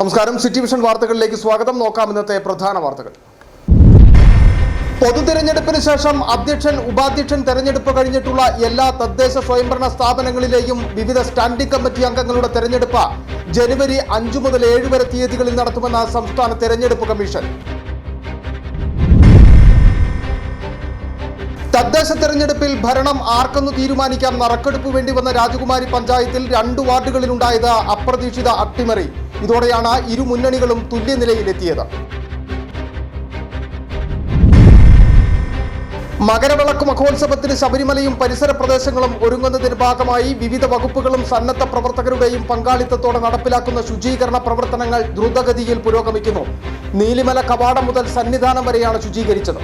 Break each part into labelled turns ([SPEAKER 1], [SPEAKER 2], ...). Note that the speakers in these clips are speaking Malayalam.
[SPEAKER 1] നമസ്കാരം. സിറ്റി വിഷൻ വാർത്തകളിലേക്ക് സ്വാഗതം. നോക്കാം ഇന്നത്തെ പ്രധാന വാർത്തകൾ. പൊതുതെരഞ്ഞെടുപ്പിന് ശേഷം അധ്യക്ഷൻ, ഉപാധ്യക്ഷൻ തെരഞ്ഞെടുപ്പ് കഴിഞ്ഞിട്ടുള്ള എല്ലാ തദ്ദേശ സ്വയംഭരണ സ്ഥാപനങ്ങളിലെയും വിവിധ സ്റ്റാൻഡിംഗ് കമ്മിറ്റി അംഗങ്ങളുടെ തെരഞ്ഞെടുപ്പ് ജനുവരി 5 മുതൽ 7 വരെ തീയതികളിൽ നടത്തുമെന്ന് സംസ്ഥാന തെരഞ്ഞെടുപ്പ് കമ്മീഷൻ. തദ്ദേശ തെരഞ്ഞെടുപ്പിൽ ഭരണം ആർക്കെന്ന് തീരുമാനിക്കാൻ നറുക്കെടുപ്പ് വേണ്ടി വന്ന രാജകുമാരി പഞ്ചായത്തിൽ 2 വാർഡുകളിലുണ്ടായത് അപ്രതീക്ഷിത അട്ടിമറി. ഇതോടെയാണ് ഇരു മുന്നണികളും തുല്യനിലയിലെത്തിയത്. മകരവിളക്ക് മഹോത്സവത്തിന് ശബരിമലയും പരിസര പ്രദേശങ്ങളും ഒരുങ്ങുന്നതിന് ഭാഗമായി വിവിധ വകുപ്പുകളും സന്നദ്ധ പ്രവർത്തകരുടെയും പങ്കാളിത്തത്തോടെ നടപ്പിലാക്കുന്ന ശുചീകരണ പ്രവർത്തനങ്ങൾ ദ്രുതഗതിയിൽ പുരോഗമിക്കുന്നു. നീലിമല കവാടം മുതൽ സന്നിധാനം വരെയാണ് ശുചീകരിച്ചത്.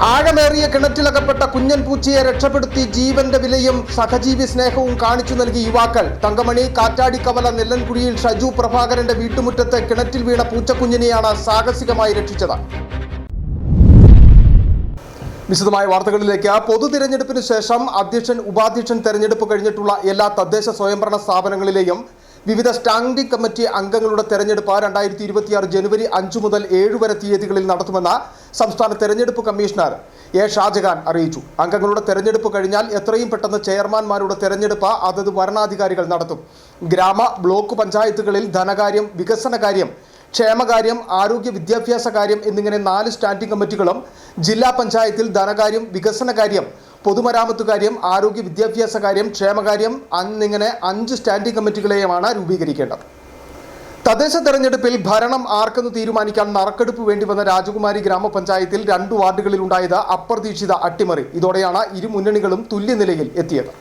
[SPEAKER 1] ആഴമേറിയ കിണറ്റിലകപ്പെട്ട കുഞ്ഞൻ പൂച്ചയെ രക്ഷപ്പെടുത്തി ജീവന്റെ വിലയും സഹജീവി സ്നേഹവും കാണിച്ചു നൽകി യുവാക്കൾ. തങ്കമണി കാറ്റാടിക്കവല നെല്ലൻകുഴിയിൽ ഷജു പ്രഭാകരന്റെ വീട്ടുമുറ്റത്ത് കിണറ്റിൽ വീണ പൂച്ചക്കുഞ്ഞിനെയാണ് സാഹസികമായി രക്ഷിച്ചത്. വിശദമായ വാർത്തകളിലേക്ക്. പൊതു തിരഞ്ഞെടുപ്പിന് ശേഷം അധ്യക്ഷൻ, ഉപാധ്യക്ഷൻ തെരഞ്ഞെടുപ്പ് കഴിഞ്ഞിട്ടുള്ള എല്ലാ തദ്ദേശ സ്വയംഭരണ സ്ഥാപനങ്ങളിലെയും വിവിധ സ്റ്റാൻഡിംഗ് കമ്മിറ്റി അംഗങ്ങളുടെ തെരഞ്ഞെടുപ്പ് 2026 ജനുവരി 5 മുതൽ 7 വരെ തീയതികളിൽ നടത്തുമെന്ന് സംസ്ഥാന തെരഞ്ഞെടുപ്പ് കമ്മീഷണർ എ ഷാജഹാൻ അറിയിച്ചു. അംഗങ്ങളുടെ തെരഞ്ഞെടുപ്പ് കഴിഞ്ഞാൽ എത്രയും പെട്ടെന്ന് ചെയർമാൻമാരുടെ തെരഞ്ഞെടുപ്പ് അതത് ഭരണാധികാരികൾ നടത്തും. ഗ്രാമ, ബ്ലോക്ക് പഞ്ചായത്തുകളിൽ ധനകാര്യം, വികസനകാര്യം, ക്ഷേമകാര്യം, ആരോഗ്യ വിദ്യാഭ്യാസ കാര്യം എന്നിങ്ങനെ 4 സ്റ്റാൻഡിംഗ് കമ്മിറ്റികളും ജില്ലാ പഞ്ചായത്തിൽ ധനകാര്യം, വികസനകാര്യം, പൊതുമരാമത്ത് കാര്യം, ആരോഗ്യ വിദ്യാഭ്യാസ കാര്യം, ക്ഷേമകാര്യം എന്നിങ്ങനെ 5 സ്റ്റാൻഡിംഗ് കമ്മിറ്റികളെയുമാണ് രൂപീകരിക്കേണ്ടത്. തദ്ദേശ തെരഞ്ഞെടുപ്പിൽ ഭരണം ആർക്കെന്ന് തീരുമാനിക്കാൻ നറുക്കെടുപ്പ് വേണ്ടി വന്ന രാജകുമാരി ഗ്രാമപഞ്ചായത്തിൽ 2 വാർഡുകളിലുണ്ടായത് അപ്രതീക്ഷിത അട്ടിമറി. ഇതോടെയാണ് ഇരു മുന്നണികളും തുല്യനിലയിൽ എത്തിയത്.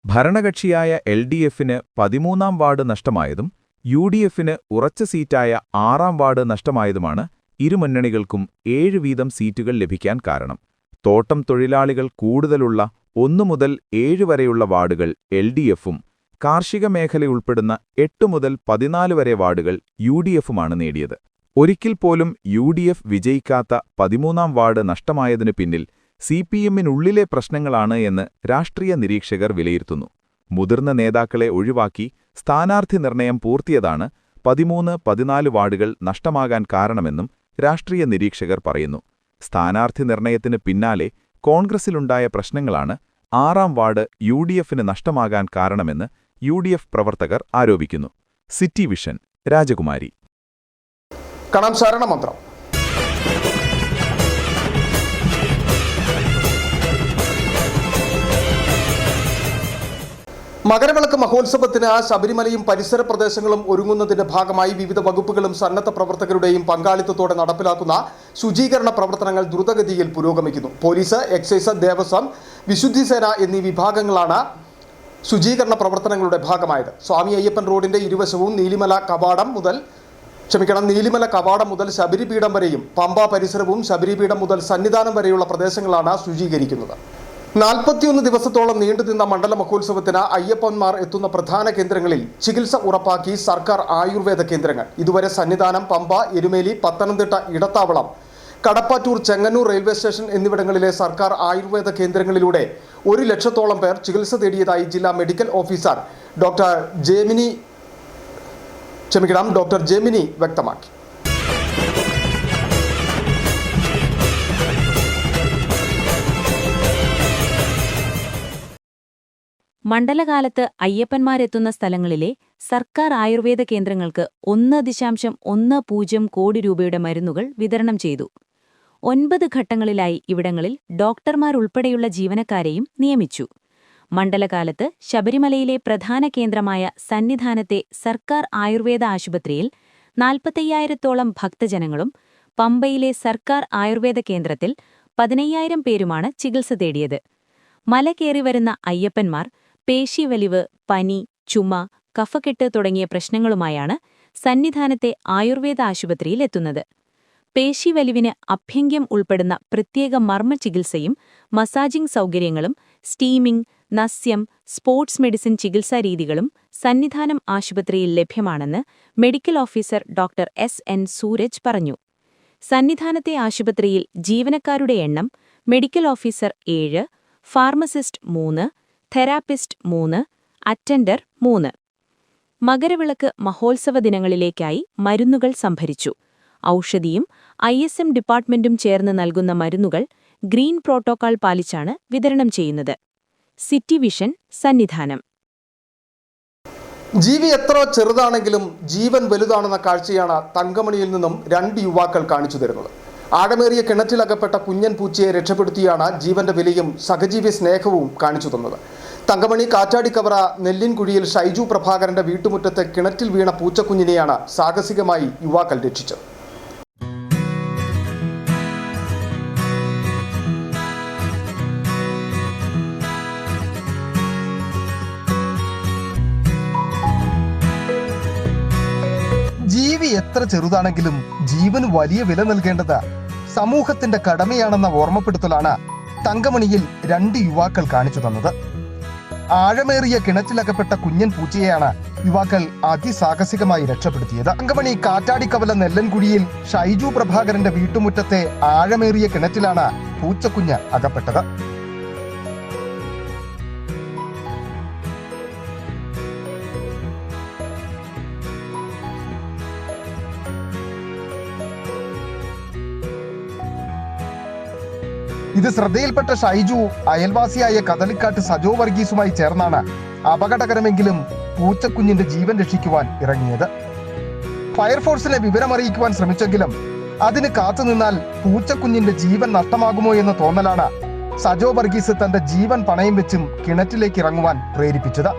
[SPEAKER 2] ഭരണകക്ഷിയായ LDFന് 13ാം വാർഡ് നഷ്ടമായതും UDFന് ഉറച്ച സീറ്റായ 6ാം വാർഡ് നഷ്ടമായതുമാണ് ഇരു മുന്നണികൾക്കും 7 വീതം സീറ്റുകൾ ലഭിക്കാൻ കാരണം. തോട്ടം തൊഴിലാളികൾ കൂടുതലുള്ള 1 മുതൽ 7 വരെയുള്ള വാർഡുകൾ LDFും കാർഷിക മേഖലയുൾപ്പെടുന്ന 8 മുതൽ 14 വരെ വാർഡുകൾ UDFുമാണ് നേടിയത്. ഒരിക്കൽ പോലും UDF വിജയിക്കാത്ത 13ാം വാർഡ് നഷ്ടമായതിനു പിന്നിൽ CPMനുള്ളിലെ പ്രശ്നങ്ങളാണ് എന്ന് രാഷ്ട്രീയ നിരീക്ഷകർ വിലയിരുത്തുന്നു. മുതിർന്ന നേതാക്കളെ ഒഴിവാക്കി സ്ഥാനാർത്ഥി നിർണയം പൂർത്തിയതാണ് 13, 14 വാർഡുകൾ നഷ്ടമാകാൻ കാരണമെന്നും രാഷ്ട്രീയ നിരീക്ഷകർ പറയുന്നു. സ്ഥാനാർത്ഥി നിർണയത്തിന് പിന്നാലെ കോൺഗ്രസിലുണ്ടായ പ്രശ്നങ്ങളാണ് 6ാം വാർഡ് UDFന് നഷ്ടമാകാൻ കാരണമെന്ന് UDF പ്രവർത്തകർ ആരോപിക്കുന്നു. സിറ്റി വിഷൻ, രാജകുമാരി.
[SPEAKER 1] കാണാം ശരണമന്ത്രം. മകരവിളക്ക് മഹോത്സവത്തിന് ശബരിമലയും പരിസര പ്രദേശങ്ങളും ഒരുങ്ങുന്നതിന്റെ ഭാഗമായി വിവിധ വകുപ്പുകളും സന്നദ്ധ പ്രവർത്തകരുടെയും പങ്കാളിത്തത്തോടെ നടപ്പിലാക്കുന്ന ശുചീകരണ പ്രവർത്തനങ്ങൾ ദ്രുതഗതിയിൽ പുരോഗമിക്കുന്നു. പോലീസ്, എക്സൈസ്, ദേവസ്വം, വിശുദ്ധി സേന എന്നീ വിഭാഗങ്ങളാണ് ശുചീകരണ പ്രവർത്തനങ്ങളുടെ ഭാഗമായത്. സ്വാമി അയ്യപ്പൻ റോഡിന്റെ ഇരുവശവും നീലിമല കവാടം മുതൽ ശബരിപീഠം വരെയും പമ്പ പരിസരവും ശബരിപീഠം മുതൽ സന്നിധാനം വരെയുള്ള പ്രദേശങ്ങളാണ് ശുചീകരിക്കുന്നത്. 41 ദിവസത്തോളം നീണ്ടുനിന്ന മണ്ഡല മഹോത്സവത്തിന് അയ്യപ്പന്മാർ എത്തുന്ന പ്രധാന കേന്ദ്രങ്ങളിൽ ചികിത്സ ഉറപ്പാക്കി സർക്കാർ ആയുർവേദ കേന്ദ്രങ്ങൾ. ഇതുവരെ സന്നിധാനം, പമ്പ, എരുമേലി, പത്തനംതിട്ട ഇടത്താവളം, കടപ്പാറ്റൂർ, ചെങ്ങന്നൂർ റെയിൽവേ സ്റ്റേഷൻ എന്നിവിടങ്ങളിലെ സർക്കാർ ആയുർവേദ കേന്ദ്രങ്ങളിലൂടെ 1 ലക്ഷത്തോളം പേർ ചികിത്സ തേടിയതായി ജില്ലാ മെഡിക്കൽ ഓഫീസർ ഡോക്ടർ ജെമിനി വ്യക്തമാക്കി.
[SPEAKER 3] മണ്ഡലകാലത്ത് അയ്യപ്പന്മാരെത്തുന്ന സ്ഥലങ്ങളിലെ സർക്കാർ ആയുർവേദ കേന്ദ്രങ്ങൾക്ക് 1.10 കോടി രൂപയുടെ മരുന്നുകൾ വിതരണം ചെയ്തു. 9 ഘട്ടങ്ങളിലായി ഇവിടങ്ങളിൽ ഡോക്ടർമാരുൾപ്പെടെയുള്ള ജീവനക്കാരെയും നിയമിച്ചു. മണ്ഡലകാലത്ത് ശബരിമലയിലെ പ്രധാന കേന്ദ്രമായ സന്നിധാനത്തെ സർക്കാർ ആയുർവേദ ആശുപത്രിയിൽ 45,000-ഓളം ഭക്തജനങ്ങളും പമ്പയിലെ സർക്കാർ ആയുർവേദ കേന്ദ്രത്തിൽ 15,000 പേരുമാണ് ചികിത്സ തേടിയത്. മല കയറി വരുന്ന അയ്യപ്പന്മാർ പേശിവലിവ്, പനി, ചുമ, കഫക്കെട്ട് തുടങ്ങിയ പ്രശ്നങ്ങളുമായാണ് സന്നിധാനത്തെ ആയുർവേദ ആശുപത്രിയിൽ എത്തുന്നത്. പേശിവലിവിന് അഭ്യംഗ്യം ഉൾപ്പെടുന്ന പ്രത്യേക മർമ്മ ചികിത്സയും മസാജിംഗ് സൗകര്യങ്ങളും സ്റ്റീമിംഗ്, നസ്യം, സ്പോർട്സ് മെഡിസിൻ ചികിത്സാരീതികളും സന്നിധാനം ആശുപത്രിയിൽ ലഭ്യമാണെന്ന് medical officer doctor SN Suraj പറഞ്ഞു. സന്നിധാനത്തെ ആശുപത്രിയിൽ ജീവനക്കാരുടെ എണ്ണം medical officer 7, pharmacist 3, therapist 3, attender 3. Makaravilakku മഹോത്സവ ദിനങ്ങളിലേക്കായി മരുന്നുകൾ സംഭരിച്ചു. ഔഷധിയും ISM ഡിപ്പാർട്ട്മെന്റും ചേർന്ന് നൽകുന്ന മരുന്നുകൾ ഗ്രീൻ പ്രോട്ടോക്കോൾ പാലിച്ചാണ് വിതരണം ചെയ്യുന്നത്. City vision Sannidhanam.
[SPEAKER 1] ജീവി എത്ര ചെറുതാണെങ്കിലും ജീവൻ വലുതാണെന്ന കാഴ്ചയാണ് തങ്കമണിയിൽ നിന്നും 2 യുവാക്കൾ കാണിച്ചു തരുന്നത്. ആഴമേറിയ കിണറ്റിലകപ്പെട്ട കുഞ്ഞൻ പൂച്ചയെ രക്ഷപ്പെടുത്തിയാണ് ജീവന്റെ വിലയും സഹജീവി സ്നേഹവും കാണിച്ചു തന്നത്. തങ്കമണി കാറ്റാടിക്കവറ നെല്ലിൻകുഴിയിൽ ഷൈജു പ്രഭാകരന്റെ വീട്ടുമുറ്റത്ത് കിണറ്റിൽ വീണ പൂച്ചക്കുഞ്ഞിനെയാണ് സാഹസികമായി യുവാക്കൾ രക്ഷിച്ചത്. ജീവി എത്ര ചെറുതാണെങ്കിലും ജീവന് വലിയ വില നൽകേണ്ടത് സമൂഹത്തിന്റെ കടമയാണെന്ന ഓർമ്മപ്പെടുത്തലാണ് തങ്കമണിയിൽ 2 യുവാക്കൾ കാണിച്ചു തന്നത്. ആഴമേറിയ കിണറ്റിലകപ്പെട്ട കുഞ്ഞൻ പൂച്ചയെയാണ് യുവാക്കൾ അതിസാഹസികമായി രക്ഷപ്പെടുത്തിയത്. തങ്കമണി കാറ്റാടിക്കവല നെല്ലൻകുഴിയിൽ ഷൈജു പ്രഭാകരന്റെ വീട്ടുമുറ്റത്തെ ആഴമേറിയ കിണറ്റിലാണ് പൂച്ചക്കുഞ്ഞ് അകപ്പെട്ടത്. ഇത് ശ്രദ്ധയിൽപ്പെട്ട ഷൈജു അയൽവാസിയായ കദളിക്കാട്ട് സജോ വർഗീസുമായി ചേർന്നാണ് അപകടകരമെങ്കിലും പൂച്ചക്കുഞ്ഞിന്റെ ജീവൻ രക്ഷിക്കുവാൻ ഇറങ്ങിയത്. ഫയർഫോഴ്സിനെ വിവരമറിയിക്കുവാൻ ശ്രമിച്ചെങ്കിലും അതിന് കാത്തുനിന്നാൽ പൂച്ചക്കുഞ്ഞിന്റെ ജീവൻ നഷ്ടമാകുമോ എന്ന തോന്നലാണ് സജോ വർഗീസ് തന്റെ ജീവൻ പണയം വെച്ചും കിണറ്റിലേക്ക് ഇറങ്ങുവാൻ പ്രേരിപ്പിച്ചത്.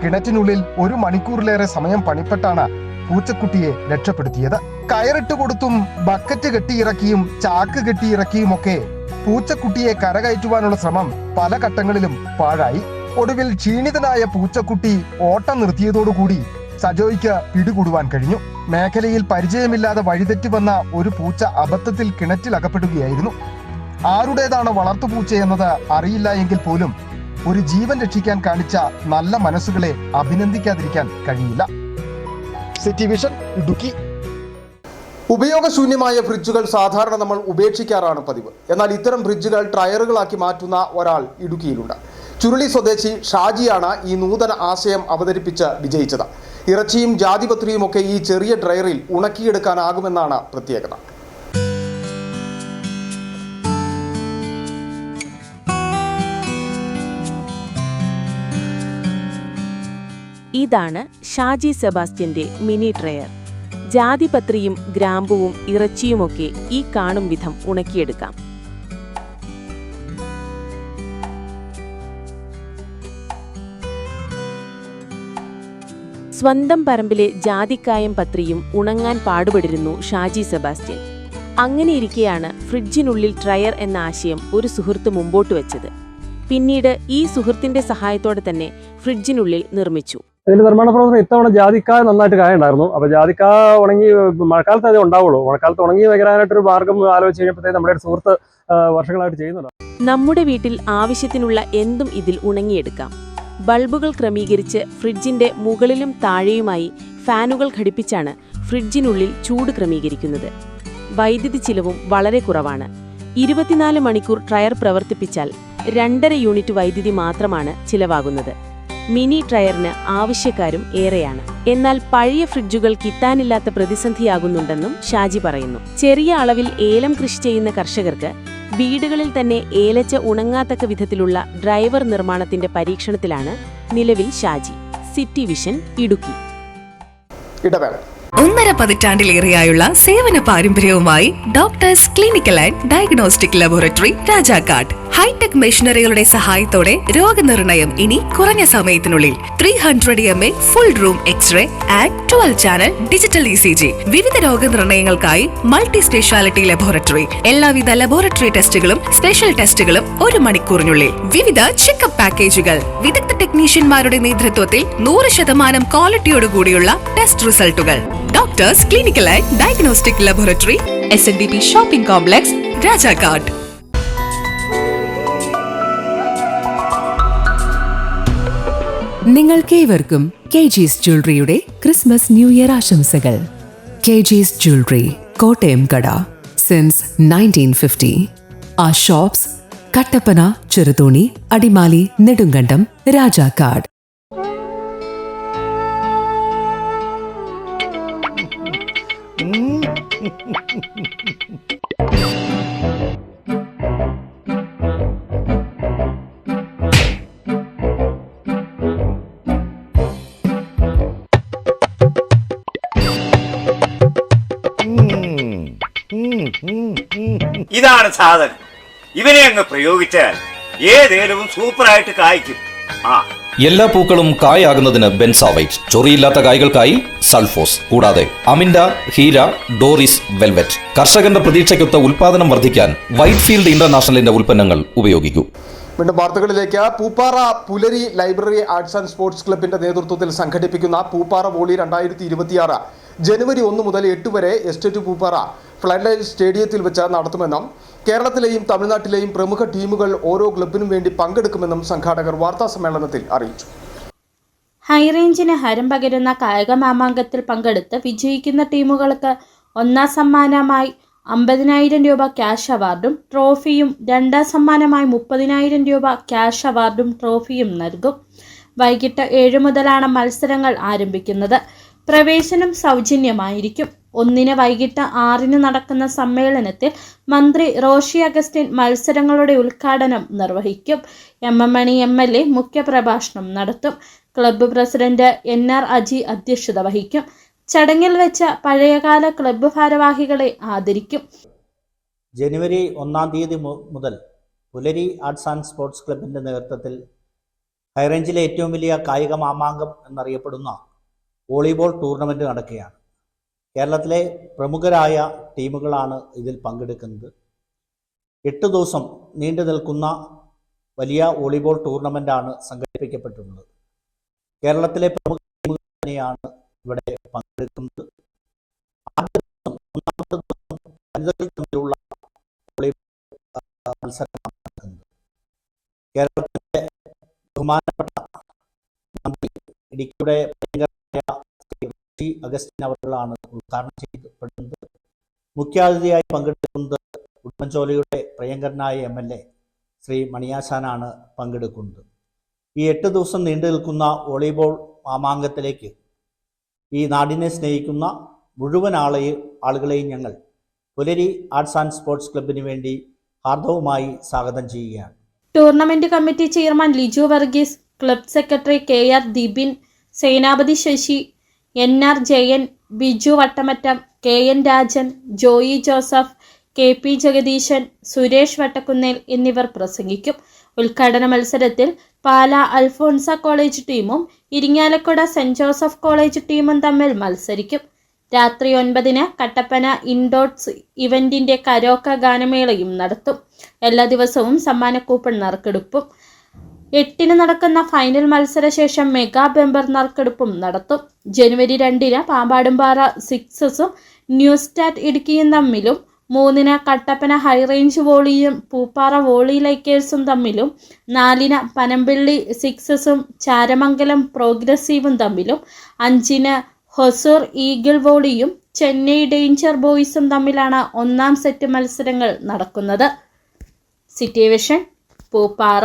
[SPEAKER 1] കിണറ്റിനുള്ളിൽ 1 മണിക്കൂറിലേറെ സമയം പണിപ്പെട്ടാണ് പൂച്ചക്കുട്ടിയെ രക്ഷപ്പെടുത്തിയത്. കയറിട്ട് കൊടുത്തും ബക്കറ്റ് കെട്ടിയിറക്കിയും ചാക്ക് കെട്ടിയിറക്കിയുമൊക്കെ പൂച്ചക്കുട്ടിയെ കരകയറ്റുവാനുള്ള ശ്രമം പല ഘട്ടങ്ങളിലും പാഴായി. ഒടുവിൽ ക്ഷീണിതനായ പൂച്ചക്കുട്ടി ഓട്ടം നിർത്തിയതോടുകൂടി സജോയ്ക്ക് പിടികൂടുവാൻ കഴിഞ്ഞു. മേഖലയിൽ പരിചയമില്ലാതെ വഴിതെറ്റി വന്ന ഒരു പൂച്ച അബദ്ധത്തിൽ കിണറ്റിൽ അകപ്പെടുകയായിരുന്നു. ആരുടേതാണ് വളർത്തുപൂച്ചയെന്നത് അറിയില്ല എങ്കിൽ പോലും ഒരു ജീവൻ രക്ഷിക്കാൻ കാണിച്ച നല്ല മനസ്സുകളെ അഭിനന്ദിക്കാതിരിക്കാൻ കഴിയില്ല. City vision Idukki. ഉപയോഗശൂന്യമായ ഫ്രിഡ്ജുകൾ സാധാരണ നമ്മൾ ഉപേക്ഷിക്കാറാണ് പതിവ്. എന്നാൽ ഇത്തരം ഫ്രിഡ്ജുകൾ ടയറുകളാക്കി മാറ്റുന്ന ഒരാൾ ഇടുക്കിയിലുണ്ട്. ചുരുളി സ്വദേശി ഷാജിയാണ് ഈ നൂതന ആശയം അവതരിപ്പിച്ച് വിജയിച്ചത്. ഇറച്ചിയും ജാതിപത്രിയുമൊക്കെ ഈ ചെറിയ ഡ്രയറിൽ ഉണക്കിയെടുക്കാനാകുമെന്നാണ് പ്രത്യേകത.
[SPEAKER 3] ഇതാണ് ഷാജി സെബാസ്റ്റ്യന്റെ മിനി ഡ്രയർ. ജാതിപത്രിയും ഗ്രാമ്പുവും ഇറച്ചിയുമൊക്കെ ഈ കാണും വിധം ഉണക്കിയെടുക്കാം. സ്വന്തം പറമ്പിലെ ജാതിക്കായും പത്രിയും ഉണങ്ങാൻ പാടുപെട്ടിരുന്നു ഷാജി സെബാസ്റ്റ്യൻ. അങ്ങനെയിരിക്കെയാണ് ഫ്രിഡ്ജിനുള്ളിൽ ഡ്രയർ എന്ന ആശയം ഒരു സുഹൃത്ത് മുമ്പോട്ട് വെച്ചത്. പിന്നീട് ഈ സുഹൃത്തിന്റെ സഹായത്തോടെ തന്നെ ഫ്രിഡ്ജിനുള്ളിൽ നിർമ്മിച്ചു.
[SPEAKER 4] ഇതിന്റെ നിർമ്മാണ പ്രവർത്തനം ഇത്തവണ ജാതിക്കായ നന്നായിട്ട് കായുണ്ടായിരുന്നു. അപ്പോൾ ജാതിക്കായ ഉണങ്ങി മഴക്കാലത്ത് അതേ ഉണ്ടാവുള്ളൂ. മഴക്കാലത്ത് ഉണങ്ങി വരാനായിട്ടൊരു മാർഗം ആലോചിച്ച് കഴിഞ്ഞപ്പോഴത്തേക്ക് നമ്മുടെ ഒരു സുഹൃത്ത് വർഷങ്ങളായിട്ട് ചെയ്യുന്നുണ്ട്.
[SPEAKER 3] നമ്മുടെ വീട്ടിൽ ആവശ്യത്തിനുള്ള എന്തും ഇതിൽ ഉണങ്ങിയെടുക്കാം. ബൾബുകൾ ക്രമീകരിച്ച് ഫ്രിഡ്ജിന്റെ മുകളിലും താഴെയുമായി ഫാനുകൾ ഘടിപ്പിച്ചാണ് ഫ്രിഡ്ജിനുള്ളിൽ ചൂട് ക്രമീകരിക്കുന്നത്. വൈദ്യുതി ചിലവും വളരെ കുറവാണ്. 24 മണിക്കൂർ ഡ്രയർ പ്രവർത്തിപ്പിച്ചാൽ 2.5 യൂണിറ്റ് വൈദ്യുതി മാത്രമാണ് ചിലവാകുന്നത്. മിനി ഡ്രയറിന് ആവശ്യക്കാരും ഏറെയാണ്. എന്നാൽ പഴയ ഫ്രിഡ്ജുകൾ കിട്ടാനില്ലാത്ത പ്രതിസന്ധിയാകുന്നുണ്ടെന്നും ഷാജി പറയുന്നു. ചെറിയ അളവിൽ ഏലം കൃഷി ചെയ്യുന്ന കർഷകർക്ക് വീടുകളിൽ തന്നെ ഏലച്ച ഉണങ്ങാത്തക്ക വിധത്തിലുള്ള ഡ്രൈവർ നിർമ്മാണത്തിന്റെ പരീക്ഷണത്തിലാണ് നിലവിൽ ഷാജി. City vision Idukki.
[SPEAKER 5] 1.5 പതിറ്റാണ്ടിലേറെയായുള്ള സേവന പാരമ്പര്യവുമായി doctors clinical and diagnostic laboratory Rajakkad. Hitech മെഷീനറികളുടെ സഹായത്തോടെ രോഗനിർണയം ഇനി കുറഞ്ഞ സമയത്തിനുള്ളിൽ. 300 mA full room x-ray and 12 channel digital ECG. വിവിധ രോഗനിർണയങ്ങൾക്കായി മൾട്ടി സ്പെഷ്യാലിറ്റി ലബോറട്ടറി. എല്ലാവിധ ലബോറട്ടറി ടെസ്റ്റുകളും സ്പെഷ്യൽ ടെസ്റ്റുകളും 1 മണിക്കൂറിനുള്ളിൽ. വിവിധ ചെക്കപ്പ് പാക്കേജുകൾ. വിദഗ്ധ ടെക്നീഷ്യന്മാരുടെ നേതൃത്വത്തിൽ 100% ക്വാളിറ്റിയോടുകൂടിയുള്ള ടെസ്റ്റ് റിസൾട്ടുകൾ. Doctors clinical and diagnostic laboratory, SNDP shopping complex, Rajakkad.
[SPEAKER 6] നിങ്ങൾക്കേവർക്കും KG's ജ്വല്ലറിയുടെ ക്രിസ്മസ് ന്യൂ ഇയർ ആശംസകൾ. KG's ജ്വല്ലറി, കോട്ടയം കട, since 1950. Our shops, Kattappana, Cheruthoni, Adimali, Nedumkandam, Rajakkad.
[SPEAKER 7] ഇതാണ് സാധനം. ഇവനെ അങ്ങ് പ്രയോഗിച്ചാൽ ഏതേലവും സൂപ്പറായിട്ട് കായ്ക്കും.
[SPEAKER 8] എല്ലാ പൂക്കളും കായാകുന്നതിന് ബെൻസാവൈറ്റ്, ചൊറിയില്ലാത്ത കായ്കൾക്കായി സൾഫോസ്, കൂടാതെ അമിൻഡ, ഹീര, ഡോറിസ്, വെൽവെറ്റ്. കർഷകന്റെ പ്രതീക്ഷയ്ക്കൊത്ത ഉൽപാദനം വർദ്ധിക്കാൻ വൈറ്റ്ഫീൽഡ് ഇന്റർനാഷണലിന്റെ ഉൽപ്പന്നങ്ങൾ ഉപയോഗിക്കൂ.
[SPEAKER 1] വീണ്ടും വാർത്തകളിലേക്ക്. പൂപ്പാറ പുലരി ലൈബ്രറി ആർട്സ് ആൻഡ് സ്പോർട്സ് ക്ലബിന്റെ നേതൃത്വത്തിൽ സംഘടിപ്പിക്കുന്ന പൂപ്പാറ വോളി 2026 ജനുവരി 1 മുതൽ 8 വരെ എസ്റ്റേറ്റ് പൂപ്പാറ ഫ്ലഡ് ലൈറ്റ് സ്റ്റേഡിയത്തിൽ വെച്ച് നടത്തുമെന്നും കേരളത്തിലെയും തമിഴ്നാട്ടിലെയും പ്രമുഖ ടീമുകൾ ഓരോ ക്ലബിനും വേണ്ടി പങ്കെടുക്കുമെന്നും സംഘാടകർ വാർത്താസമ്മേളനത്തിൽ അറിയിച്ചു.
[SPEAKER 9] ഹൈറേഞ്ചിന് ഹരം പകരുന്ന കായിക മാമാങ്കത്തിൽ പങ്കെടുത്ത് വിജയിക്കുന്ന ടീമുകൾക്ക് ഒന്നാം സമ്മാനമായി 50,000 രൂപ ക്യാഷ് അവാർഡും ട്രോഫിയും, രണ്ടാം സമ്മാനമായി 30,000 രൂപ ക്യാഷ് അവാർഡും ട്രോഫിയും നൽകും. വൈകിട്ട് 7 മുതലാണ് മത്സരങ്ങൾ ആരംഭിക്കുന്നത്. പ്രവേശനം സൗജന്യമായിരിക്കും. 1 വൈകിട്ട് 6 നടക്കുന്ന സമ്മേളനത്തിൽ മന്ത്രി റോഷി അഗസ്റ്റിൻ മത്സരങ്ങളുടെ ഉദ്ഘാടനം നിർവഹിക്കും. എം മണി MLA മുഖ്യപ്രഭാഷണം നടത്തും. ക്ലബ്ബ് പ്രസിഡന്റ് NR അജി അധ്യക്ഷത വഹിക്കും. ചടങ്ങിൽ വെച്ച പഴയകാല ക്ലബ്ബ് ഭാരവാഹികളെ ആദരിക്കും.
[SPEAKER 10] ജനുവരി 1 തീയതി മുതൽ പുലരി ആർട്സ് ആൻഡ് സ്പോർട്സ് ക്ലബിൻ്റെ നേതൃത്വത്തിൽ ഹൈറേഞ്ചിലെ ഏറ്റവും വലിയ കായിക മാമാങ്കം എന്നറിയപ്പെടുന്ന വോളിബോൾ ടൂർണമെൻറ്റ് നടക്കുകയാണ്. കേരളത്തിലെ പ്രമുഖരായ ടീമുകളാണ് ഇതിൽ പങ്കെടുക്കുന്നത്. 8 ദിവസം നീണ്ടു നിൽക്കുന്ന വലിയ വോളിബോൾ ടൂർണമെൻ്റാണ് സംഘടിപ്പിക്കപ്പെട്ടിട്ടുള്ളത്. കേരളത്തിലെ പ്രമുഖ ടീമുകൾ തന്നെയാണ് ഇവിടെ പങ്കെടുക്കുന്നത്. ആദ്യ ദിവസം, 1-ാമത്തെ ദിവസം വനിതകൾ തമ്മിലുള്ള വോളിബോൾ മത്സരമാണ് നടക്കുന്നത്. കേരളത്തിലെ ബഹുമാനപ്പെട്ട മന്ത്രി ഇടുക്കിയുടെ ശ്രീ അഗസ്റ്റിൻ അവர்களാണ് ഉദ്ഘാടനം ചെയ്യപ്പെടുന്നത്. മുഖ്യാതിഥിയായി പങ്കെടുക്കുന്നത് ഉടുമ്പൻചോലയുടെ പ്രിയങ്കരനായ MLA ശ്രീ മണിയാശാനാണ് പങ്കെടുക്കുന്നത്. ഈ 8 ദിവസം നീണ്ടു നിൽക്കുന്ന വോളിബോൾ മാമാങ്കത്തിലേക്ക് ഈ നാടിനെ സ്നേഹിക്കുന്ന മുഴുവൻ ആളുകളെയും ഞങ്ങൾ പുലരി ആർട്സ് ആൻഡ് സ്പോർട്സ് ക്ലബിന് വേണ്ടി ഹാർദവുമായി സ്വാഗതം ചെയ്യുകയാണ്.
[SPEAKER 9] Tournament committee chairman Liju Varghese, club secretary KR Dibin, Senapathi Sasi, NR Jayan, Biju Vattamattam, KN Rajan, Joy Joseph, KP Jagadeesan, Suresh Vattakkunnel എന്നിവർ പ്രസംഗിക്കും. ഉദ്ഘാടന മത്സരത്തിൽ പാല അൽഫോൺസ കോളേജ് ടീമും ഇരിങ്ങാലക്കുട സെന്റ് ജോസഫ് കോളേജ് ടീമും തമ്മിൽ മത്സരിക്കും. രാത്രി 9-ന് കട്ടപ്പന ഇൻഡോർസ് ഇവന്റിന്റെ കരോക്ക ഗാനമേളയും നടത്തും. എല്ലാ ദിവസവും സമ്മാന കൂപ്പൺ നറുക്കെടുപ്പും. 8-ന് നടക്കുന്ന ഫൈനൽ മത്സരശേഷം മെഗാ ബെമ്പർ നറുക്കെടുപ്പും നടത്തും. ജനുവരി 2-ന് പാമ്പാടുംപാറ സിക്സസും ന്യൂ സ്റ്റാറ്റ് ഇടുക്കിയും തമ്മിലും, 3-ന് കട്ടപ്പന ഹൈറേഞ്ച് വോളിയും പൂപ്പാറ വോളി ലൈക്കേഴ്സും തമ്മിലും, 4-ന് പനമ്പിള്ളി സിക്സസും ചാരമംഗലം പ്രോഗ്രസീവും തമ്മിലും, 5-ന് ഹൊസൂർ ഈഗിൾ വോളിയും ചെന്നൈ ഡേഞ്ചർ ബോയ്സും തമ്മിലാണ് 1-ാം സെറ്റ് മത്സരങ്ങൾ നടക്കുന്നത്. City vision, Pooppara.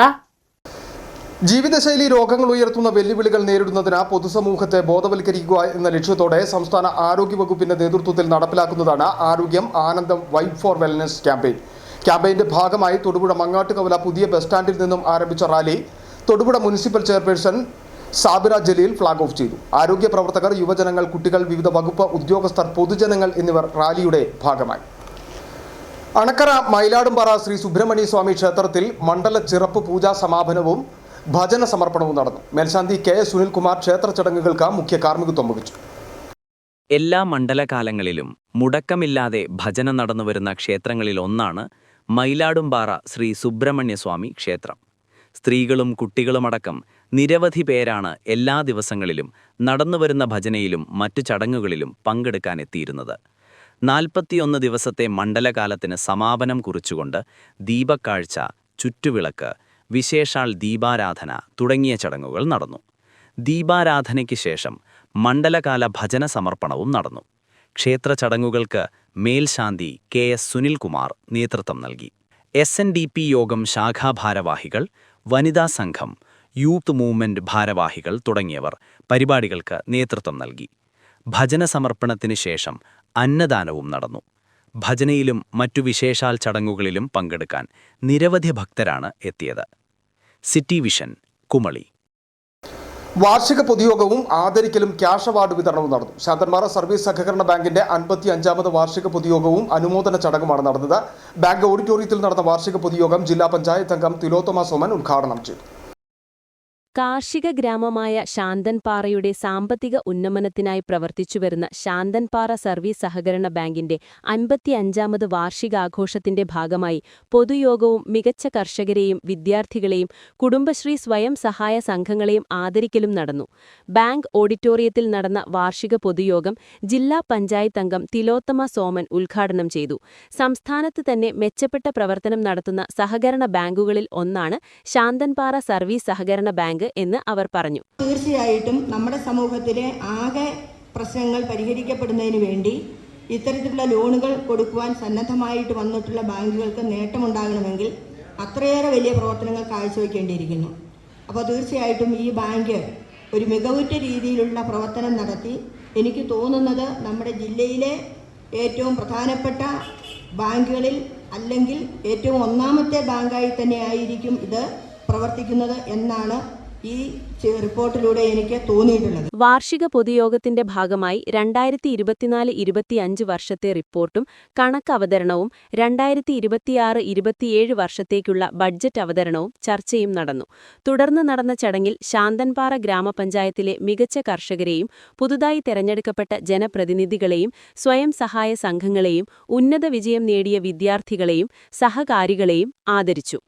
[SPEAKER 1] ജീവിതശൈലി രോഗങ്ങൾ ഉയർത്തുന്ന വെല്ലുവിളികൾ നേരിടുന്നതിന് പൊതുസമൂഹത്തെ ബോധവൽക്കരിക്കുക എന്ന ലക്ഷ്യത്തോടെ സംസ്ഥാന ആരോഗ്യ വകുപ്പിന്റെ നേതൃത്വത്തിൽ നടപ്പിലാക്കുന്നതാണ് ആരോഗ്യം ആനന്ദം വൈബ് ഫോർ വെൽനസ് ക്യാമ്പയിൻ. ക്യാമ്പയിന്റെ ഭാഗമായി തൊടുപുഴ മങ്ങാട്ടുകവല പുതിയ ബസ് സ്റ്റാൻഡിൽ നിന്നും ആരംഭിച്ച rally Thodupuzha municipal chairperson Sabira Jaleel flag off ചെയ്തു. ആരോഗ്യ പ്രവർത്തകർ, യുവജനങ്ങൾ, കുട്ടികൾ, വിവിധ വകുപ്പ് ഉദ്യോഗസ്ഥർ, പൊതുജനങ്ങൾ എന്നിവർ റാലിയുടെ ഭാഗമായി. അണക്കര മയിലാടുംപാറ ശ്രീ സുബ്രഹ്മണ്യ സ്വാമി ക്ഷേത്രത്തിൽ മണ്ഡല ചിറപ്പ് പൂജാ സമാപനവും ഭജന സമർപ്പണവും നടന്നു. മേൽശാന്തി KS സുനിൽകുമാർ ക്ഷേത്ര ചടങ്ങുകൾക്ക് മുഖ്യ കാർമ്മികത്വം വഹിച്ചു.
[SPEAKER 11] എല്ലാ മണ്ഡലകാലങ്ങളിലും മുടക്കമില്ലാതെ ഭജന നടന്നുവരുന്ന ക്ഷേത്രങ്ങളിൽ ഒന്നാണ് മയിലാടുംപാറ ശ്രീ സുബ്രഹ്മണ്യസ്വാമി ക്ഷേത്രം. സ്ത്രീകളും കുട്ടികളുമടക്കം നിരവധി പേരാണ് എല്ലാ ദിവസങ്ങളിലും നടന്നുവരുന്ന ഭജനയിലും മറ്റു ചടങ്ങുകളിലും പങ്കെടുക്കാനെത്തിയിരുന്നത്. 41 ദിവസത്തെ മണ്ഡലകാലത്തിന് സമാപനം കുറിച്ചുകൊണ്ട് ദീപക്കാഴ്ച, ചുറ്റുവിളക്ക്, വിശേഷാൽ ദീപാരാധന തുടങ്ങിയ ചടങ്ങുകൾ നടന്നു. ദീപാരാധനയ്ക്ക് ശേഷം മണ്ഡലകാല ഭജന സമർപ്പണവും നടന്നു. ക്ഷേത്ര ചടങ്ങുകൾക്ക് മേൽശാന്തി KS സുനിൽകുമാർ നേതൃത്വം നൽകി. SNDP യോഗം ശാഖാഭാരവാഹികൾ, വനിതാ സംഘം, യൂത്ത് മൂവ്മെന്റ് ഭാരവാഹികൾ തുടങ്ങിയവർ പരിപാടികൾക്ക് നേതൃത്വം നൽകി. ഭജന സമർപ്പണത്തിന് ശേഷം അന്നദാനവും നടന്നു. ഭജനയിലും മറ്റു വിശേഷാൽ ചടങ്ങുകളിലും പങ്കെടുക്കാൻ നിരവധി ഭക്തരാണ് എത്തിയത്. City vision, Kumily.
[SPEAKER 1] വാർഷിക പൊതുയോഗവും ആദരിക്കലും ക്യാഷ് അവാർഡ് വിതരണവും നടന്നു. ശാന്തൻപാറ സർവീസ് സഹകരണ ബാങ്കിന്റെ 55ാമത് വാർഷിക പൊതുയോഗവും അനുമോദന ചടങ്ങുമാണ് നടന്നത്. ബാങ്ക് ഓഡിറ്റോറിയത്തിൽ നടന്ന വാർഷിക പൊതുയോഗം ജില്ലാ പഞ്ചായത്ത് അംഗം തിലോത്തമ സോമൻ ഉദ്ഘാടനം ചെയ്തു.
[SPEAKER 3] കാർഷിക ഗ്രാമമായ ശാന്തൻപാറയുടെ സാമ്പത്തിക ഉന്നമനത്തിനായി പ്രവർത്തിച്ചുവരുന്ന ശാന്തൻപാറ സർവീസ് സഹകരണ ബാങ്കിന്റെ 55ാമത് വാർഷികാഘോഷത്തിന്റെ ഭാഗമായി പൊതുയോഗവും മികച്ച കർഷകരെയും വിദ്യാർത്ഥികളെയും കുടുംബശ്രീ സ്വയം സഹായ സംഘങ്ങളെയും ആദരിക്കലും നടന്നു. ബാങ്ക് ഓഡിറ്റോറിയത്തിൽ നടന്ന വാർഷിക പൊതുയോഗം ജില്ലാ പഞ്ചായത്ത് അംഗം തിലോത്തമ സോമൻ ഉദ്ഘാടനം ചെയ്തു. സംസ്ഥാനത്ത് തന്നെ മെച്ചപ്പെട്ട പ്രവർത്തനം നടത്തുന്ന സഹകരണ ബാങ്കുകളിൽ ഒന്നാണ് ശാന്തൻപാറ സർവീസ് സഹകരണ ബാങ്ക് എന്ന് അവർ പറഞ്ഞു.
[SPEAKER 12] തീർച്ചയായിട്ടും നമ്മുടെ സമൂഹത്തിലെ ആകെ പ്രശ്നങ്ങൾ പരിഹരിക്കപ്പെടുന്നതിന് വേണ്ടി ഇത്തരത്തിലുള്ള ലോണുകൾ കൊടുക്കുവാൻ സന്നദ്ധമായിട്ട് വന്നിട്ടുള്ള ബാങ്കുകൾക്ക് നേട്ടമുണ്ടാകണമെങ്കിൽ അത്രയേറെ വലിയ പ്രവർത്തനങ്ങൾ കാഴ്ചവെക്കേണ്ടിയിരിക്കുന്നു. അപ്പോൾ തീർച്ചയായിട്ടും ഈ ബാങ്ക് ഒരു മികവുറ്റ രീതിയിലുള്ള പ്രവർത്തനം നടത്തി. എനിക്ക് തോന്നുന്നത് നമ്മുടെ ജില്ലയിലെ ഏറ്റവും പ്രധാനപ്പെട്ട ബാങ്കുകളിൽ അല്ലെങ്കിൽ ഏറ്റവും ഒന്നാമത്തെ ബാങ്കായി തന്നെ ആയിരിക്കും ഇത് പ്രവർത്തിക്കുന്നത് എന്നാണ് ഈ റിപ്പോർട്ടിലൂടെ എനിക്ക് തോന്നിയിട്ടുള്ളത്.
[SPEAKER 3] വാർഷിക പൊതുയോഗത്തിന്റെ ഭാഗമായി 2024-25 വർഷത്തെ റിപ്പോർട്ടും കണക്ക് അവതരണവും 2026-27 വർഷത്തേക്കുള്ള ബഡ്ജറ്റ് അവതരണവും ചർച്ചയും നടന്നു. തുടർന്ന് നടന്ന ചടങ്ങിൽ ശാന്തൻപാറ ഗ്രാമപഞ്ചായത്തിലെ മികച്ച കർഷകരെയും പുതുതായി തെരഞ്ഞെടുക്കപ്പെട്ട ജനപ്രതിനിധികളെയും സ്വയം സഹായ സംഘങ്ങളെയും ഉന്നത വിജയം നേടിയ വിദ്യാർത്ഥികളെയും സഹകാരികളെയും ആദരിച്ചു.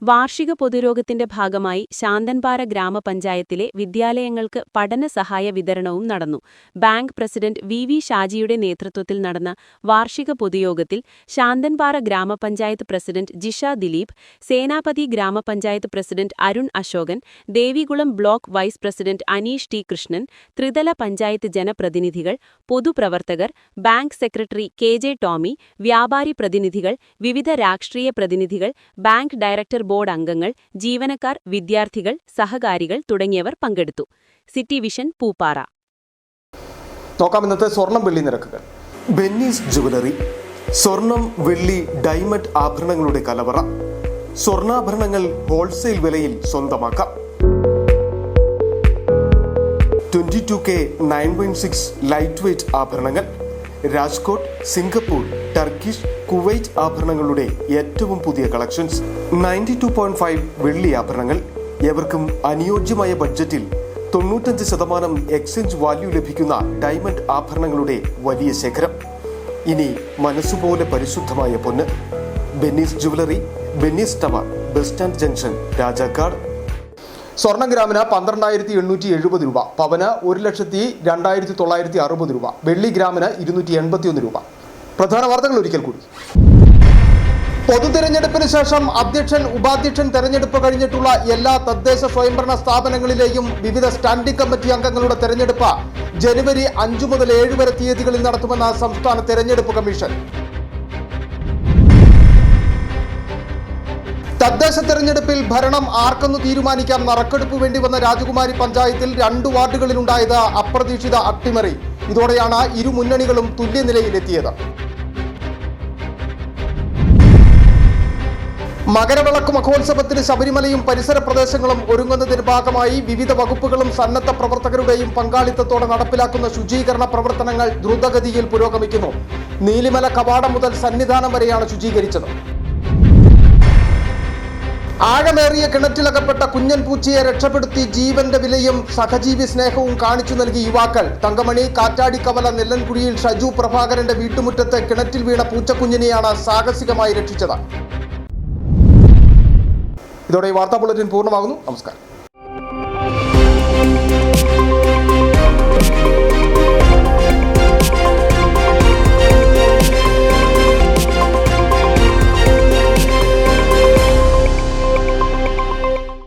[SPEAKER 3] വാർഷിക പൊതുയോഗത്തിന്റെ ഭാഗമായി ശാന്തൻപാറ ഗ്രാമപഞ്ചായത്തിലെ വിദ്യാലയങ്ങൾക്ക് പഠന സഹായ വിതരണവും നടന്നു. ബാങ്ക് പ്രസിഡന്റ് വി ഷാജിയുടെ നേതൃത്വത്തിൽ നടന്ന വാർഷിക പൊതുയോഗത്തിൽ ശാന്തൻപാറ ഗ്രാമപഞ്ചായത്ത് പ്രസിഡന്റ് ജിഷ ദിലീപ്, സേനാപതി ഗ്രാമപഞ്ചായത്ത് president Arun Ashokan, Devikulam block vice president Aneesh T Krishnan, ത്രിതല പഞ്ചായത്ത് ജനപ്രതിനിധികൾ, പൊതുപ്രവർത്തകർ, ബാങ്ക് സെക്രട്ടറി KJ ടോമി, വ്യാപാരി പ്രതിനിധികൾ, വിവിധ രാഷ്ട്രീയ പ്രതിനിധികൾ, ബാങ്ക് ഡയറക്ടർ ബോർഡ് അംഗങ്ങൾ, ജീവനക്കാർ, വിദ്യാർത്ഥികൾ, സഹകാരികൾ തുടങ്ങിയവർ പങ്കെടുത്തു. City vision, Pooppara.
[SPEAKER 1] നോക്കാം ഇന്നത്തെ സ്വർണം വെള്ളി നിരക്കുകൾ. ബെന്നീസ് ജുവലറി, സ്വർണം, വെള്ളി, ഡയമണ്ട് ആഭരണങ്ങളുടെ കലവറ. സ്വർണ്ണാഭരണങ്ങൾ ഹോൾസെയിൽ വിലയിൽ സ്വന്തമാക്കാം. 22K 9.6 ലൈറ്റ് വെയ്റ്റ് ആഭരണങ്ങൾ. രാജ്കോട്ട്, സിംഗപ്പൂർ, ടർക്കിഷ്, കുവൈറ്റ് ആഭരണങ്ങളുടെ ഏറ്റവും പുതിയ കളക്ഷൻസ്. 92.5 വെള്ളി ആഭരണങ്ങൾ. ഏവർക്കും അനുയോജ്യമായ ബഡ്ജറ്റിൽ 95% എക്സ്ചേഞ്ച് വാല്യൂ ലഭിക്കുന്ന ഡയമണ്ട് ആഭരണങ്ങളുടെ വലിയ ശേഖരം. ഇനി മനസ്സുപോലെ പരിശുദ്ധമായ പൊന്ന്. Benny's jewellery, Benny's tower, bus stand junction, Rajakkad. സ്വർണ്ണ ഗ്രാമിന് 12,870 രൂപ, പവന് 1,02,960 രൂപ, വെള്ളി ഗ്രാമിന് 281 രൂപ. പ്രധാന വാർത്തകൾ ഒരിക്കൽ കൂടി. പൊതുതെരഞ്ഞെടുപ്പിന് ശേഷം അധ്യക്ഷൻ, ഉപാധ്യക്ഷൻ തെരഞ്ഞെടുപ്പ് കഴിഞ്ഞിട്ടുള്ള എല്ലാ തദ്ദേശ സ്വയംഭരണ സ്ഥാപനങ്ങളിലെയും വിവിധ സ്റ്റാൻഡിംഗ് കമ്മിറ്റി അംഗങ്ങളുടെ തെരഞ്ഞെടുപ്പ് ജനുവരി 5 മുതൽ 7 വരെ തീയതികളിൽ നടത്തുമെന്ന് സംസ്ഥാന തെരഞ്ഞെടുപ്പ് കമ്മീഷൻ. തദ്ദേശ തെരഞ്ഞെടുപ്പിൽ ഭരണം ആർക്കെന്ന് തീരുമാനിക്കാൻ നറുക്കെടുപ്പ് വേണ്ടി വന്ന രാജകുമാരി പഞ്ചായത്തിൽ 2 വാർഡുകളിലുണ്ടായത് അപ്രതീക്ഷിത അട്ടിമറി. ഇതോടെയാണ് ഇരു മുന്നണികളും തുല്യനിലയിലെത്തിയത്. മകരവിളക്ക് മഹോത്സവത്തിന് ശബരിമലയും പരിസര പ്രദേശങ്ങളും ഒരുങ്ങുന്നതിന് ഭാഗമായി വിവിധ വകുപ്പുകളും സന്നദ്ധ പ്രവർത്തകരുടെയും പങ്കാളിത്തത്തോടെ നടപ്പിലാക്കുന്ന ശുചീകരണ പ്രവർത്തനങ്ങൾ ദ്രുതഗതിയിൽ പുരോഗമിക്കുന്നു. നീലിമല കവാടം മുതൽ സന്നിധാനം വരെയാണ് ശുചീകരിച്ചത്. ആഴമേറിയ കിണറ്റിലകപ്പെട്ട കുഞ്ഞൻ പൂച്ചയെ രക്ഷപ്പെടുത്തി ജീവന്റെ വിലയും സഹജീവി സ്നേഹവും കാണിച്ചു നൽകി യുവാക്കൾ. തങ്കമണി, കാറ്റാടിക്കവല, നെല്ലൻകുഴിയിൽ ഷജു പ്രഭാകരന്റെ വീട്ടുമുറ്റത്ത് കിണറ്റിൽ വീണ പൂച്ചക്കുഞ്ഞിനെയാണ് സാഹസികമായി രക്ഷിച്ചത്. ഇതോടെ ഈ വാർത്താ ബുള്ളറ്റിൻ പൂർണ്ണമാകുന്നു. നമസ്കാരം.